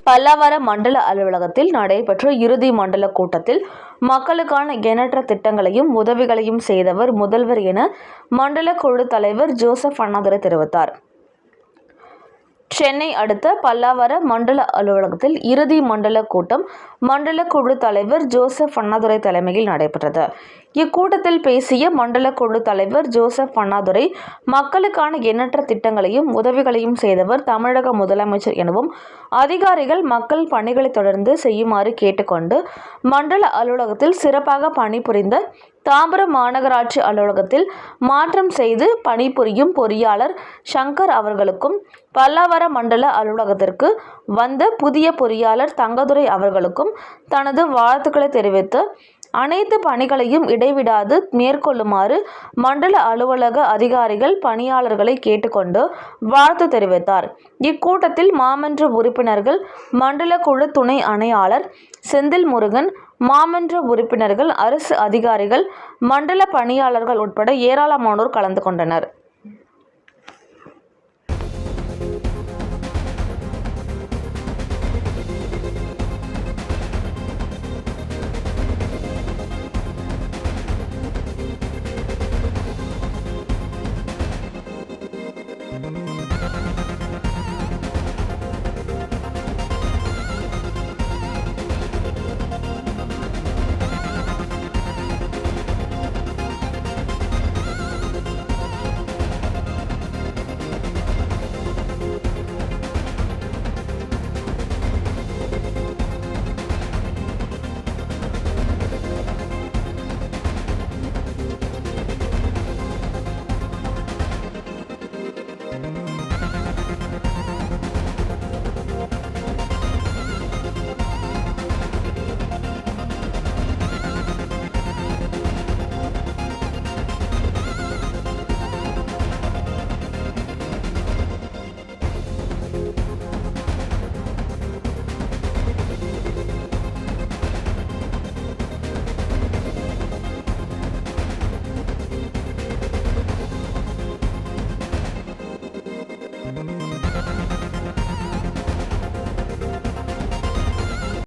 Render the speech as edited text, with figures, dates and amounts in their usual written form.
பல்லாவரம் மண்டல அலுவலகத்தில் நடைபெற்ற இறுதி மண்டல கூட்டத்தில் மக்களுக்கான எண்ணற்ற திட்டங்களையும் உதவிகளையும் செய்தவர் முதல்வர் என மண்டல குழு தலைவர் ஜோசப் அண்ணாதுரை தெரிவித்தார். சென்னை அடுத்த பல்லாவரம் மண்டல அலுவலகத்தில் இறுதி மண்டல கூட்டம் மண்டல குழு தலைவர் ஜோசப் அண்ணாதுரை தலைமையில் நடைபெற்றது. இக்கூட்டத்தில் பேசிய மண்டல குழு தலைவர் ஜோசப் அண்ணாதுரை, மக்களுக்கான எண்ணற்ற திட்டங்களையும் உதவிகளையும் செய்தவர் தமிழக முதலமைச்சர் எனவும் அதிகாரிகள் மக்கள் பணிகளை தொடர்ந்து செய்யுமாறு கேட்டுக்கொண்டு மண்டல அலுவலகத்தில் சிறப்பாக பணிபுரிந்த தாம்பரம் மாநகராட்சி அலுவலகத்தில் மாற்றம் செய்து பணிபுரியும் பொறியாளர் சங்கர் அவர்களுக்கும், பல்லாவரம் மண்டல அலுவலகத்திற்கு வந்த புதிய பொறியாளர் தங்கதுரை அவர்களுக்கும் தனது வாழ்த்துக்களை தெரிவித்து அனைத்து பணிகளையும் இடைவிடாது மேற்கொள்ளுமாறு மண்டல அலுவலக அதிகாரிகள் பணியாளர்களை கேட்டுக்கொண்டு வாழ்த்து தெரிவித்தார். இக்கூட்டத்தில் மாமன்ற உறுப்பினர்கள், மண்டல குழு துணை ஆணையாளர் செந்தில் முருகன், மாமன்ற உறுப்பினர்கள், அரசு அதிகாரிகள், மண்டல பணியாளர்கள் உட்பட ஏராளமானோர் கலந்து கொண்டனர்.